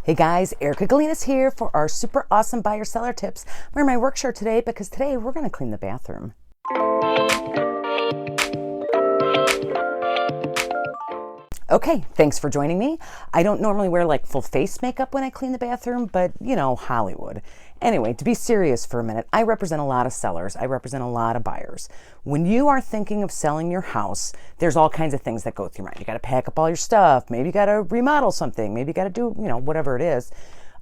Hey guys, Erica Galinas here for our super awesome buyer seller tips. I'm wearing my work shirt today because today we're going to clean the bathroom. Okay, thanks for joining me. I don't normally wear like full face makeup when I clean the bathroom, but you know, Hollywood. Anyway, to be serious for a minute, I represent a lot of sellers. I represent a lot of buyers. When you are thinking of selling your house, there's all kinds of things that go through your mind. You got to pack up all your stuff. Maybe you got to remodel something. Maybe you got to do, whatever it is.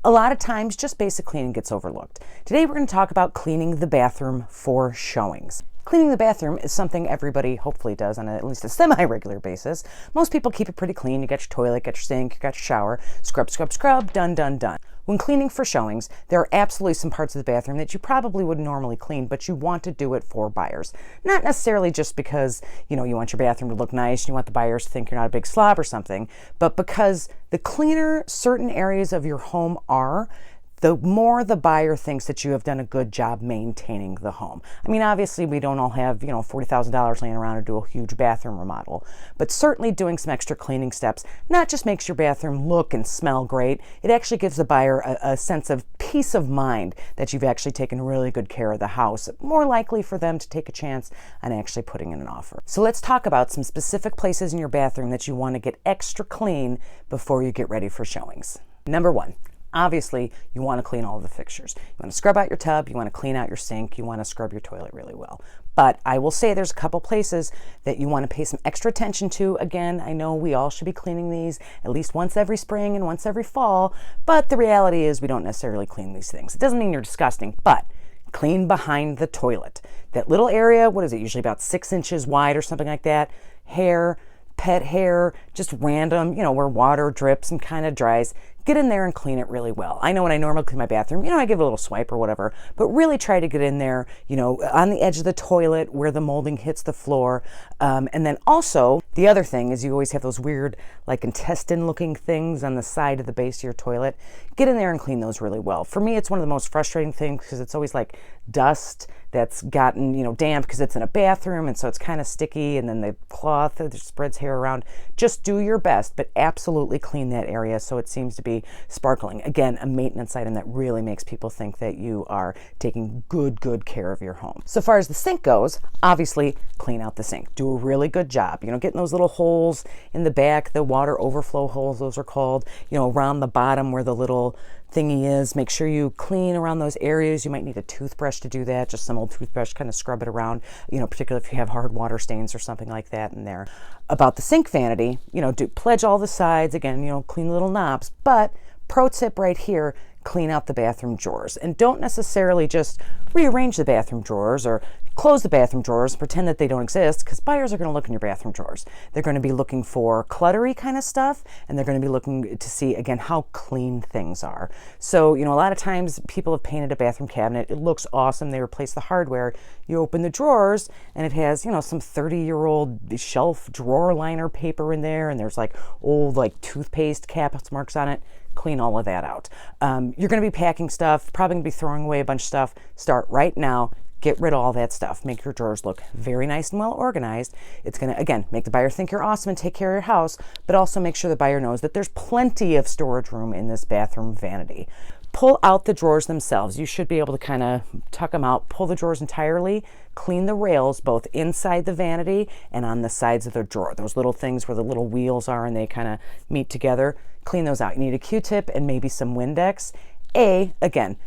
A lot of times, just basic cleaning gets overlooked. Today, we're going to talk about cleaning the bathroom for showings. Cleaning the bathroom is something everybody hopefully does on at least a semi-regular basis. Most people keep it pretty clean. You got your toilet, got your sink, you got your shower, scrub, scrub, scrub, done, done, done. When cleaning for showings, there are absolutely some parts of the bathroom that you probably wouldn't normally clean, but you want to do it for buyers. Not necessarily just because, you want your bathroom to look nice, and you want the buyers to think you're not a big slob or something, but because the cleaner certain areas of your home are, the more the buyer thinks that you have done a good job maintaining the home. I mean, obviously we don't all have, $40,000 laying around to do a huge bathroom remodel, but certainly doing some extra cleaning steps not just makes your bathroom look and smell great, it actually gives the buyer a sense of peace of mind that you've actually taken really good care of the house, more likely for them to take a chance on actually putting in an offer. So let's talk about some specific places in your bathroom that you want to get extra clean before you get ready for showings. Number one, obviously, you want to clean all of the fixtures. You want to scrub out your tub, you want to clean out your sink, you want to scrub your toilet really well. But I will say there's a couple places that you want to pay some extra attention to. Again, I know we all should be cleaning these at least once every spring and once every fall, but the reality is we don't necessarily clean these things. It doesn't mean you're disgusting, but clean behind the toilet. That little area, what is it, usually about 6 inches wide or something like that, hair, pet hair, just random, where water drips and kind of dries. Get in there and clean it really well. I know when I normally clean my bathroom, I give it a little swipe or whatever, but really try to get in there, on the edge of the toilet where the molding hits the floor. And then also, the other thing is you always have those weird, like intestine looking things on the side of the base of your toilet. Get in there and clean those really well. For me, it's one of the most frustrating things because it's always like dust that's gotten, damp because it's in a bathroom and so it's kind of sticky, and then the cloth spreads hair around. Just do your best, but absolutely clean that area so it seems to be sparkling. Again, a maintenance item that really makes people think that you are taking good care of your home. So far as the sink goes, obviously clean out the sink. Do a really good job. Getting those little holes in the back, the water overflow holes, those are called, around the bottom where the little thingy is. Make sure you clean around those areas. You might need a toothbrush to do that, just some old toothbrush, kind of scrub it around, particularly if you have hard water stains or something like that in there. About the sink vanity, do pledge all the sides, again, clean little knobs, but pro tip right here, clean out the bathroom drawers. And don't necessarily just rearrange the bathroom drawers or close the bathroom drawers and pretend that they don't exist, because buyers are going to look in your bathroom drawers. They're going to be looking for cluttery kind of stuff, and they're going to be looking to see, again, how clean things are. So, a lot of times people have painted a bathroom cabinet. It looks awesome. They replace the hardware. You open the drawers, and it has, some 30-year-old shelf drawer liner paper in there, and there's like old toothpaste cap marks on it. Clean all of that out. You're going to be packing stuff, probably going to be throwing away a bunch of stuff. Start right now. Get rid of all that stuff. Make your drawers look very nice and well organized. It's going to, again, make the buyer think you're awesome and take care of your house, but also make sure the buyer knows that there's plenty of storage room in this bathroom vanity. Pull out the drawers themselves. You should be able to kind of tuck them out, pull the drawers entirely, clean the rails both inside the vanity and on the sides of the drawer. Those little things where the little wheels are and they kind of meet together, clean those out. You need a Q-tip and maybe some Windex. Again,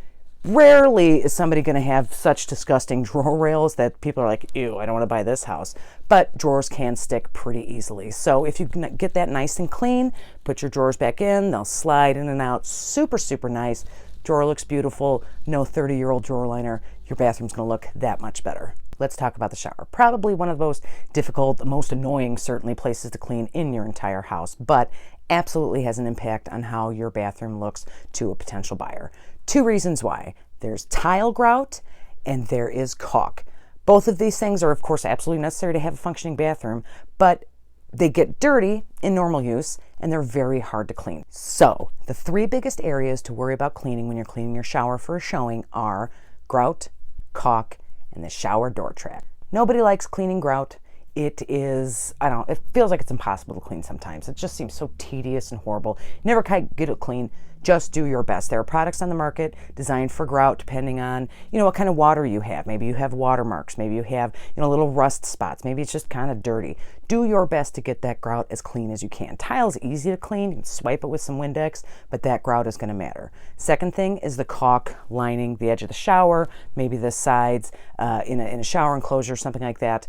rarely is somebody going to have such disgusting drawer rails that people are like, ew, I don't want to buy this house. But drawers can stick pretty easily. So if you can get that nice and clean, put your drawers back in, they'll slide in and out. Super, super nice. Drawer looks beautiful. No 30-year-old drawer liner. Your bathroom's going to look that much better. Let's talk about the shower. Probably one of the most difficult, most annoying, certainly, places to clean in your entire house, but absolutely has an impact on how your bathroom looks to a potential buyer. 2 reasons why. There's tile grout and there is caulk. Both of these things are, of course, absolutely necessary to have a functioning bathroom, but they get dirty in normal use and they're very hard to clean. So the 3 biggest areas to worry about cleaning when you're cleaning your shower for a showing are grout, caulk, and the shower door track. Nobody likes cleaning grout. it is, I don't know, it feels like it's impossible to clean sometimes. It just seems so tedious and horrible. Never quite get it clean. Just do your best. There are products on the market designed for grout depending on, what kind of water you have. Maybe you have watermarks. Maybe you have, little rust spots. Maybe it's just kind of dirty. Do your best to get that grout as clean as you can. Tile is easy to clean. You can swipe it with some Windex, but that grout is going to matter. Second thing is the caulk lining the edge of the shower, maybe the sides in a shower enclosure, something like that.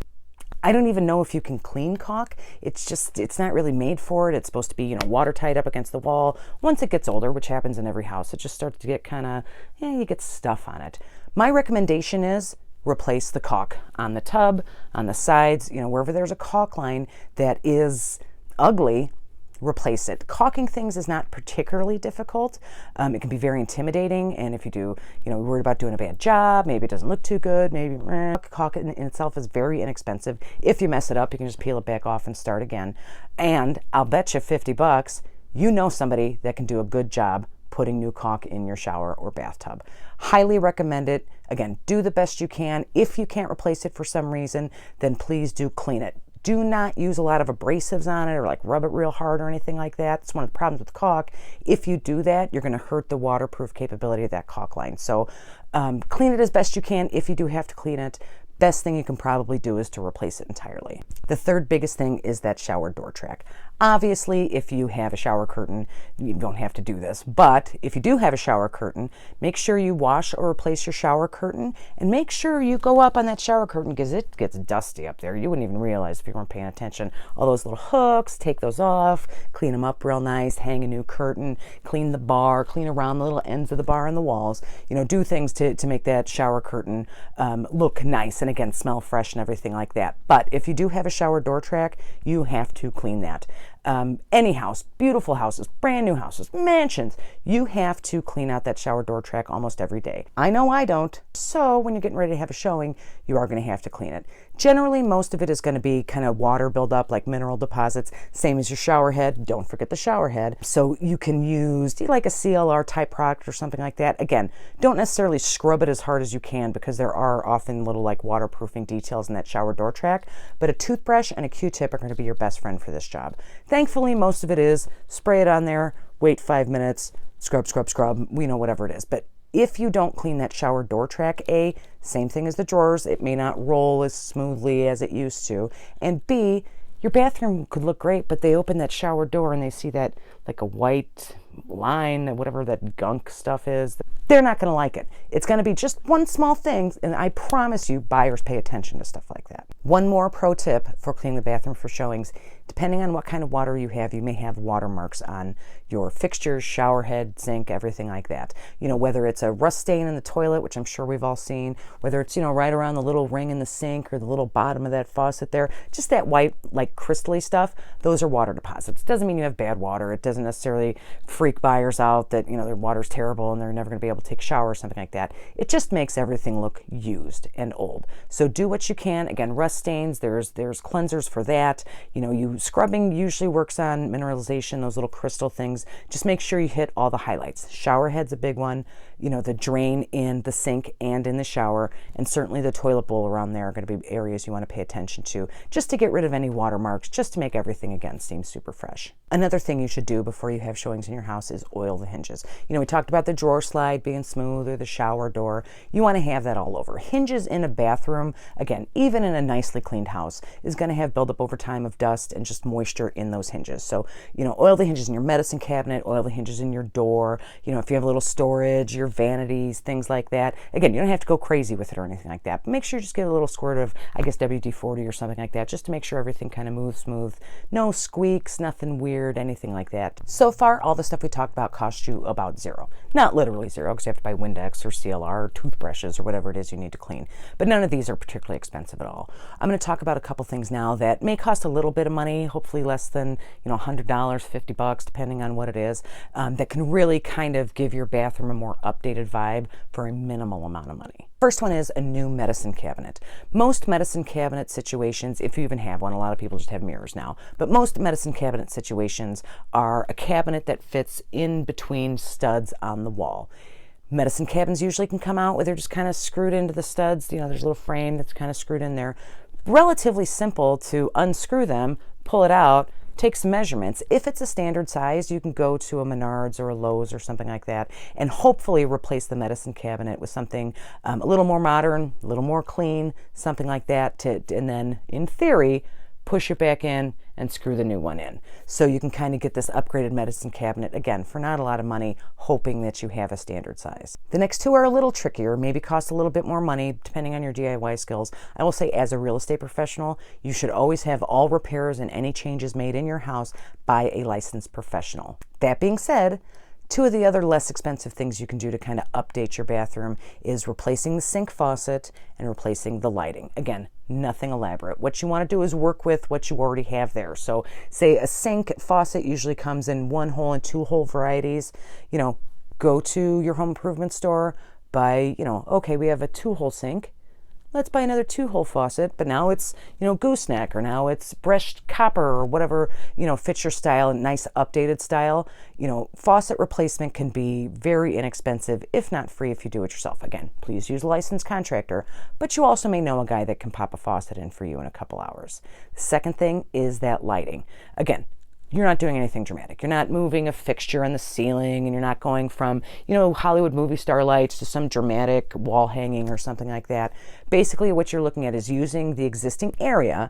I don't even know if you can clean caulk. It's not really made for it. It's supposed to be, watertight up against the wall. Once it gets older, which happens in every house, it just starts to get kind of, you get stuff on it. My recommendation is replace the caulk on the tub, on the sides, wherever there's a caulk line that is ugly, replace it. Caulking things is not particularly difficult. It can be very intimidating, and if you do, you're worried about doing a bad job, maybe it doesn't look too good, maybe caulk in itself is very inexpensive. If you mess it up, you can just peel it back off and start again. And I'll bet you $50, you know somebody that can do a good job putting new caulk in your shower or bathtub. Highly recommend it. Again, do the best you can. If you can't replace it for some reason, then please do clean it. Do not use a lot of abrasives on it or like rub it real hard or anything like that. It's one of the problems with caulk. If you do that, you're going to hurt the waterproof capability of that caulk line. So clean it as best you can. If you do have to clean it, best thing you can probably do is to replace it entirely. The third biggest thing is that shower door track. Obviously, if you have a shower curtain, you don't have to do this, but if you do have a shower curtain, make sure you wash or replace your shower curtain, and make sure you go up on that shower curtain because it gets dusty up there. You wouldn't even realize if you weren't paying attention. All those little hooks, take those off, clean them up real nice, hang a new curtain, clean the bar, clean around the little ends of the bar and the walls. Do things to make that shower curtain look nice and again smell fresh and everything like that. But if you do have a shower door track, you have to clean that. Any house, beautiful houses, brand new houses, mansions, you have to clean out that shower door track almost every day. I know I don't. So when you're getting ready to have a showing, you are going to have to clean it. Generally, most of it is going to be kind of water buildup, like mineral deposits, same as your shower head. Don't forget the shower head. So you can use like a CLR type product or something like that. Again, don't necessarily scrub it as hard as you can because there are often little like waterproofing details in that shower door track, but a toothbrush and a Q-tip are going to be your best friend for this job. Thankfully, most of it is spray it on there, wait 5 minutes, scrub, whatever it is. But if you don't clean that shower door track, A, same thing as the drawers, it may not roll as smoothly as it used to. And B, your bathroom could look great, but they open that shower door and they see that like a white line, whatever that gunk stuff is. They're not going to like it. It's going to be just one small thing, and I promise you buyers pay attention to stuff like that. One more pro tip for cleaning the bathroom for showings. Depending on what kind of water you may have watermarks on your fixtures, shower head, sink, everything like that. Whether it's a rust stain in the toilet, which I'm sure we've all seen, whether it's, right around the little ring in the sink or the little bottom of that faucet there, just that white, like crystally stuff, those are water deposits. It doesn't mean you have bad water. It doesn't necessarily freak buyers out that, their water's terrible and they're never going to be able to take a shower or something like that. It just makes everything look used and old. So do what you can. Again, rust stains, there's cleansers for that. Scrubbing usually works on mineralization, those little crystal things. Just make sure you hit all the highlights. Shower head's a big one. The drain in the sink and in the shower, and certainly the toilet bowl around there are going to be areas you want to pay attention to, just to get rid of any watermarks, just to make everything again seem super fresh. Another thing you should do before you have showings in your house is oil the hinges. We talked about the drawer slide being smooth or the shower door. You want to have that all over. Hinges in a bathroom, again, even in a nicely cleaned house, is going to have buildup over time of dust and just moisture in those hinges. So, oil the hinges in your medicine cabinet, oil the hinges in your door, if you have a little storage, your vanities, things like that. Again, you don't have to go crazy with it or anything like that, but make sure you just get a little squirt of, WD-40 or something like that, just to make sure everything kind of moves smooth. No squeaks, nothing weird, anything like that. So far, all the stuff we talked about cost you about zero. Not literally zero, because you have to buy Windex or CLR or toothbrushes or whatever it is you need to clean. But none of these are particularly expensive at all. I'm going to talk about a couple things now that may cost a little bit of money, hopefully less than $100, $50, depending on what it is, that can really kind of give your bathroom a more updated vibe for a minimal amount of money. First one is a new medicine cabinet. Most medicine cabinet situations, if you even have one, a lot of people just have mirrors now, but most medicine cabinet situations are a cabinet that fits in between studs on the wall. Medicine cabinets usually can come out where they're just kind of screwed into the studs. There's a little frame that's kind of screwed in there. relatively simple to unscrew them, pull it out, take some measurements. If it's a standard size, you can go to a Menards or a Lowe's or something like that and hopefully replace the medicine cabinet with something a little more modern, a little more clean, something like that, and then in theory, push it back in and screw the new one in. So you can kind of get this upgraded medicine cabinet, again, for not a lot of money, hoping that you have a standard size. The next two are a little trickier, maybe cost a little bit more money, depending on your DIY skills. I will say, as a real estate professional, you should always have all repairs and any changes made in your house by a licensed professional. That being said, two of the other less expensive things you can do to kind of update your bathroom is replacing the sink faucet and replacing the lighting. Again, nothing elaborate. What you want to do is work with what you already have there. So say a sink faucet usually comes in 1-hole and 2-hole varieties. Go to your home improvement store, buy, okay, we have a 2-hole sink. Let's buy another 2-hole faucet, but now it's, gooseneck, or now it's brushed copper, or whatever, fits your style, nice updated style. Faucet replacement can be very inexpensive, if not free, if you do it yourself. Again, please use a licensed contractor, but you also may know a guy that can pop a faucet in for you in a couple hours. The second thing is that lighting. Again, you're not doing anything dramatic. You're not moving a fixture in the ceiling, and you're not going from, Hollywood movie star lights to some dramatic wall hanging or something like that. Basically, what you're looking at is using the existing area,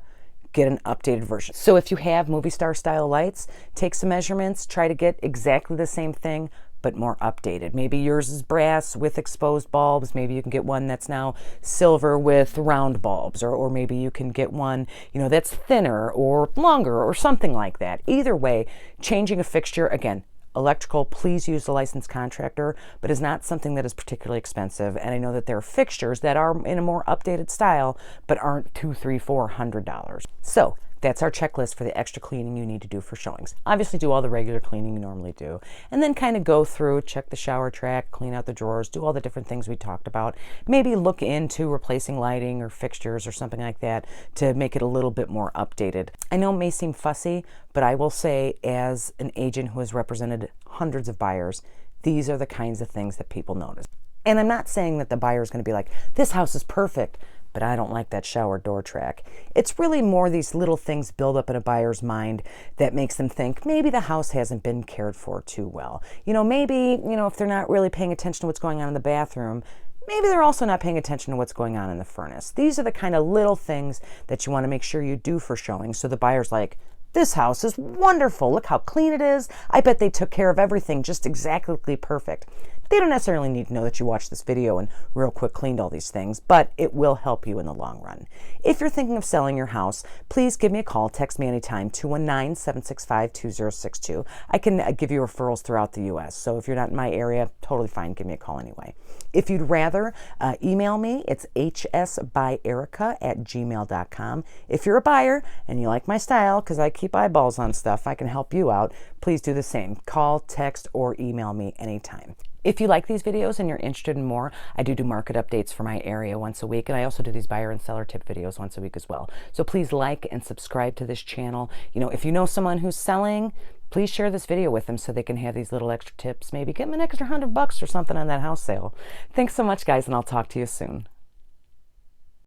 get an updated version. So if you have movie star style lights, take some measurements, try to get exactly the same thing, but more updated. Maybe yours is brass with exposed bulbs. Maybe you can get one that's now silver with round bulbs, or maybe you can get one, that's thinner or longer or something like that. Either way, changing a fixture, again, electrical, please use a licensed contractor, but is not something that is particularly expensive. And I know that there are fixtures that are in a more updated style, but aren't $200, $300, $400. So that's our checklist for the extra cleaning you need to do for showings. Obviously, do all the regular cleaning you normally do, and then kind of go through, check the shower track, clean out the drawers, do all the different things we talked about. Maybe look into replacing lighting or fixtures or something like that to make it a little bit more updated. I know it may seem fussy, but I will say, as an agent who has represented hundreds of buyers, these are the kinds of things that people notice. And I'm not saying that the buyer is going to be like, this house is perfect, but I don't like that shower door track. It's really more these little things build up in a buyer's mind that makes them think maybe the house hasn't been cared for too well. Maybe, if they're not really paying attention to what's going on in the bathroom, maybe they're also not paying attention to what's going on in the furnace. These are the kind of little things that you want to make sure you do for showing, so the buyer's like, this house is wonderful. Look how clean it is. I bet they took care of everything just exactly perfect. They don't necessarily need to know that you watched this video and real quick cleaned all these things, but it will help you in the long run. If you're thinking of selling your house, please give me a call. Text me anytime, 219-765-2062. I can give you referrals throughout the U.S., so if you're not in my area, totally fine. Give me a call anyway. If you'd rather email me, it's hsbyerica@gmail.com. If you're a buyer and you like my style, because I keep eyeballs on stuff, I can help you out. Please do the same. Call, text, or email me anytime. If you like these videos and you're interested in more, I do market updates for my area once a week, and I also do these buyer and seller tip videos once a week as well. So please like and subscribe to this channel. If you know someone who's selling, please share this video with them so they can have these little extra tips. Maybe get them an extra $100 or something on that house sale. Thanks so much, guys, and I'll talk to you soon.